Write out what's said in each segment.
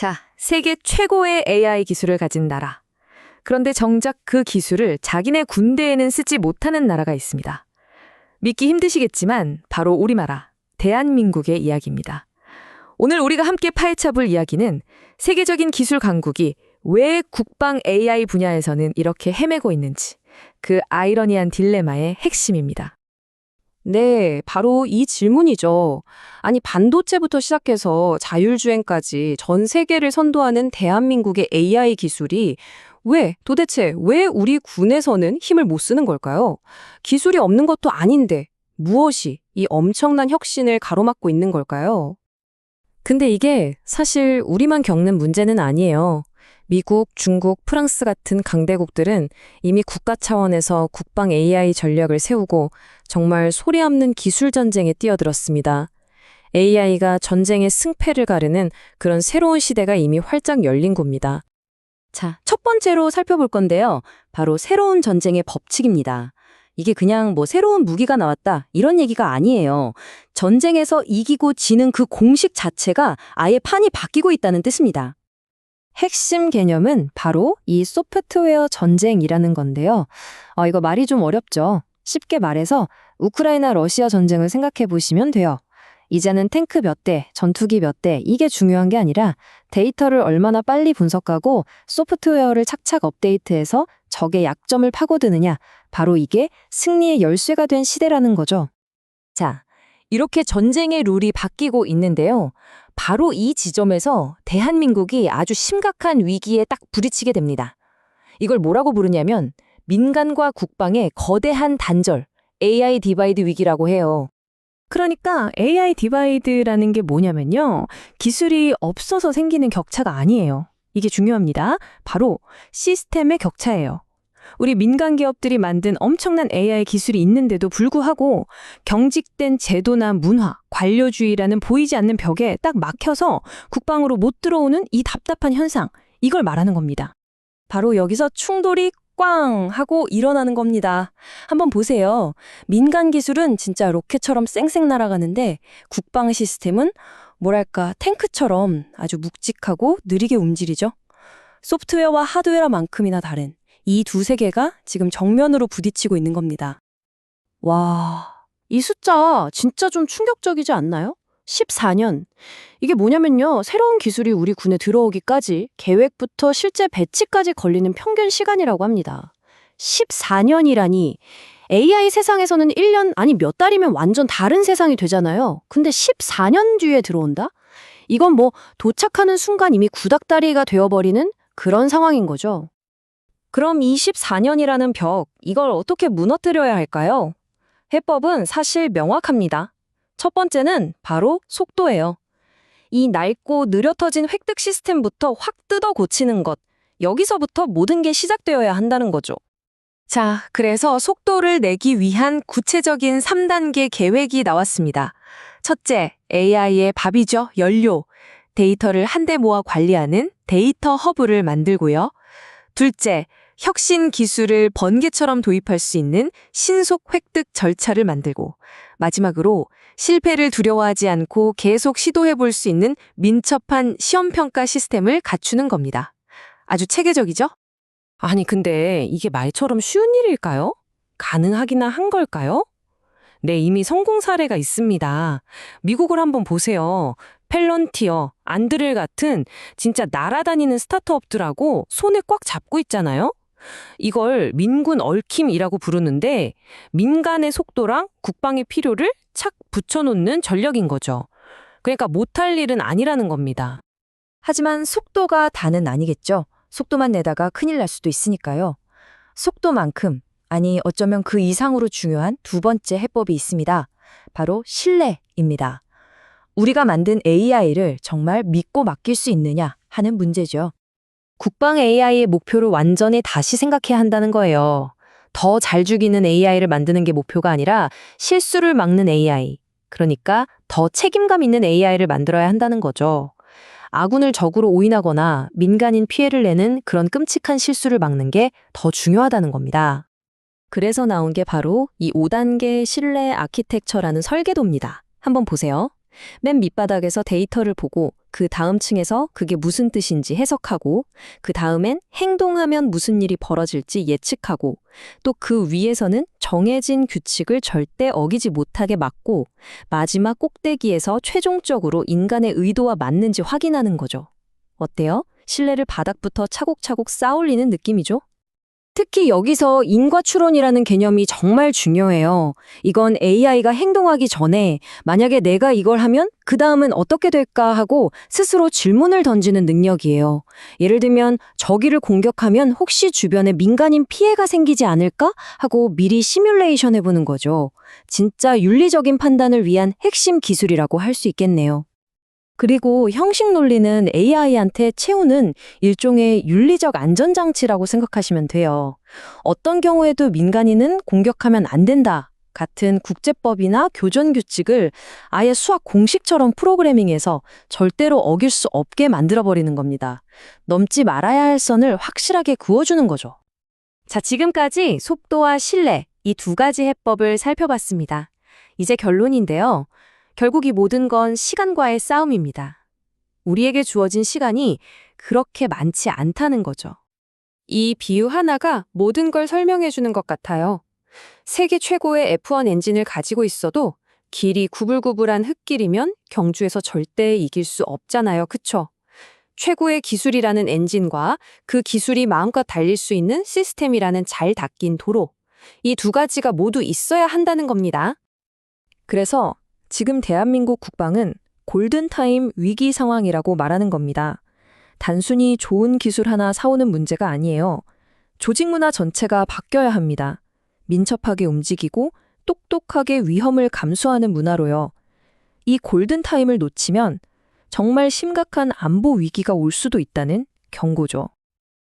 자, 세계 최고의 AI 기술을 가진 나라. 그런데 정작 그 기술을 자기네 군대에는 쓰지 못하는 나라가 있습니다. 믿기 힘드시겠지만 바로 우리나라, 대한민국의 이야기입니다. 오늘 우리가 함께 파헤쳐볼 이야기는 세계적인 기술 강국이 왜 국방 AI 분야에서는 이렇게 헤매고 있는지, 그 아이러니한 딜레마의 핵심입니다. 네, 바로 이 질문이죠. 아니, 반도체부터 시작해서 자율주행까지 전 세계를 선도하는 대한민국의 AI 기술이 도대체 왜 우리 군에서는 힘을 못 쓰는 걸까요? 기술이 없는 것도 아닌데 무엇이 이 엄청난 혁신을 가로막고 있는 걸까요? 근데 이게 사실 우리만 겪는 문제는 아니에요. 미국, 중국, 프랑스 같은 강대국들은 이미 국가 차원에서 국방 AI 전략을 세우고 정말 소리 없는 기술 전쟁에 뛰어들었습니다. AI가 전쟁의 승패를 가르는 그런 새로운 시대가 이미 활짝 열린 겁니다. 자, 첫 번째로 살펴볼 건데요. 바로 새로운 전쟁의 법칙입니다. 이게 그냥 새로운 무기가 나왔다 이런 얘기가 아니에요. 전쟁에서 이기고 지는 그 공식 자체가 아예 판이 바뀌고 있다는 뜻입니다. 핵심 개념은 바로 이 소프트웨어 전쟁이라는 건데요. 이거 말이 좀 어렵죠. 쉽게 말해서 우크라이나 러시아 전쟁을 생각해 보시면 돼요. 이제는 탱크 몇 대, 전투기 몇 대, 이게 중요한 게 아니라 데이터를 얼마나 빨리 분석하고 소프트웨어를 착착 업데이트해서 적의 약점을 파고드느냐, 바로 이게 승리의 열쇠가 된 시대라는 거죠. 자, 이렇게 전쟁의 룰이 바뀌고 있는데요. 바로 이 지점에서 대한민국이 아주 심각한 위기에 딱 부딪히게 됩니다. 이걸 뭐라고 부르냐면 민간과 국방의 거대한 단절, AI 디바이드 위기라고 해요. 그러니까 AI 디바이드라는 게 뭐냐면요. 기술이 없어서 생기는 격차가 아니에요. 이게 중요합니다. 바로 시스템의 격차예요. 우리 민간 기업들이 만든 엄청난 AI 기술이 있는데도 불구하고 경직된 제도나 문화, 관료주의라는 보이지 않는 벽에 딱 막혀서 국방으로 못 들어오는 이 답답한 현상, 이걸 말하는 겁니다. 바로 여기서 충돌이 꽝 하고 일어나는 겁니다. 한번 보세요. 민간 기술은 진짜 로켓처럼 쌩쌩 날아가는데 국방 시스템은 뭐랄까 탱크처럼 아주 묵직하고 느리게 움직이죠. 소프트웨어와 하드웨어만큼이나 다른 이 두 세계가 지금 정면으로 부딪히고 있는 겁니다. 와, 이 숫자 진짜 좀 충격적이지 않나요? 14년. 이게 뭐냐면요. 새로운 기술이 우리 군에 들어오기까지 계획부터 실제 배치까지 걸리는 평균 시간이라고 합니다. 14년이라니 AI 세상에서는 1년 아니 몇 달이면 완전 다른 세상이 되잖아요. 근데 14년 뒤에 들어온다? 이건 도착하는 순간 이미 구닥다리가 되어버리는 그런 상황인 거죠. 그럼 이 14년이라는 벽, 이걸 어떻게 무너뜨려야 할까요? 해법은 사실 명확합니다. 첫 번째는 바로 속도예요. 이 낡고 느려 터진 획득 시스템부터 확 뜯어 고치는 것, 여기서부터 모든 게 시작되어야 한다는 거죠. 자, 그래서 속도를 내기 위한 구체적인 3단계 계획이 나왔습니다. 첫째, AI의 밥이죠, 연료. 데이터를 한데 모아 관리하는 데이터 허브를 만들고요. 둘째, 혁신 기술을 번개처럼 도입할 수 있는 신속 획득 절차를 만들고, 마지막으로 실패를 두려워하지 않고 계속 시도해 볼 수 있는 민첩한 시험평가 시스템을 갖추는 겁니다. 아주 체계적이죠? 아니, 근데 이게 말처럼 쉬운 일일까요? 가능하기나 한 걸까요? 네, 이미 성공 사례가 있습니다. 미국을 한번 보세요. 펠런티어, 안드릴 같은 진짜 날아다니는 스타트업들하고 손에 꽉 잡고 있잖아요. 이걸 민군 얽힘이라고 부르는데 민간의 속도랑 국방의 필요를 착 붙여놓는 전력인 거죠. 그러니까 못할 일은 아니라는 겁니다. 하지만 속도가 다는 아니겠죠. 속도만 내다가 큰일 날 수도 있으니까요. 속도만큼, 아니 어쩌면 그 이상으로 중요한 두 번째 해법이 있습니다. 바로 신뢰입니다. 우리가 만든 AI를 정말 믿고 맡길 수 있느냐 하는 문제죠. 국방 AI의 목표를 완전히 다시 생각해야 한다는 거예요. 더 잘 죽이는 AI를 만드는 게 목표가 아니라 실수를 막는 AI, 그러니까 더 책임감 있는 AI를 만들어야 한다는 거죠. 아군을 적으로 오인하거나 민간인 피해를 내는 그런 끔찍한 실수를 막는 게 더 중요하다는 겁니다. 그래서 나온 게 바로 이 5단계 신뢰 아키텍처라는 설계도입니다. 한번 보세요. 맨 밑바닥에서 데이터를 보고 그 다음 층에서 그게 무슨 뜻인지 해석하고, 그 다음엔 행동하면 무슨 일이 벌어질지 예측하고, 또 그 위에서는 정해진 규칙을 절대 어기지 못하게 막고, 마지막 꼭대기에서 최종적으로 인간의 의도와 맞는지 확인하는 거죠. 어때요? 신뢰를 바닥부터 차곡차곡 쌓아올리는 느낌이죠? 특히 여기서 인과추론이라는 개념이 정말 중요해요. 이건 AI가 행동하기 전에 만약에 내가 이걸 하면 그 다음은 어떻게 될까 하고 스스로 질문을 던지는 능력이에요. 예를 들면 저기를 공격하면 혹시 주변에 민간인 피해가 생기지 않을까 하고 미리 시뮬레이션 해보는 거죠. 진짜 윤리적인 판단을 위한 핵심 기술이라고 할 수 있겠네요. 그리고 형식 논리는 AI한테 채우는 일종의 윤리적 안전장치라고 생각하시면 돼요. 어떤 경우에도 민간인은 공격하면 안 된다 같은 국제법이나 교전 규칙을 아예 수학 공식처럼 프로그래밍해서 절대로 어길 수 없게 만들어버리는 겁니다. 넘지 말아야 할 선을 확실하게 그어주는 거죠. 자, 지금까지 속도와 신뢰, 이 두 가지 해법을 살펴봤습니다. 이제 결론인데요. 결국 이 모든 건 시간과의 싸움입니다. 우리에게 주어진 시간이 그렇게 많지 않다는 거죠. 이 비유 하나가 모든 걸 설명해 주는 것 같아요. 세계 최고의 F1 엔진을 가지고 있어도 길이 구불구불한 흙길이면 경주에서 절대 이길 수 없잖아요. 그쵸? 최고의 기술이라는 엔진과 그 기술이 마음껏 달릴 수 있는 시스템이라는 잘 닦인 도로. 이 두 가지가 모두 있어야 한다는 겁니다. 그래서 지금 대한민국 국방은 골든타임 위기 상황이라고 말하는 겁니다. 단순히 좋은 기술 하나 사오는 문제가 아니에요. 조직 문화 전체가 바뀌어야 합니다. 민첩하게 움직이고 똑똑하게 위험을 감수하는 문화로요. 이 골든타임을 놓치면 정말 심각한 안보 위기가 올 수도 있다는 경고죠.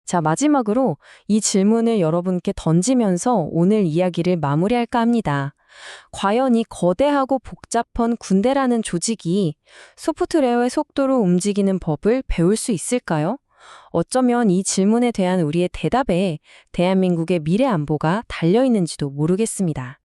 자, 마지막으로 이 질문을 여러분께 던지면서 오늘 이야기를 마무리할까 합니다. 과연 이 거대하고 복잡한 군대라는 조직이 소프트웨어의 속도로 움직이는 법을 배울 수 있을까요? 어쩌면 이 질문에 대한 우리의 대답에 대한민국의 미래 안보가 달려있는지도 모르겠습니다.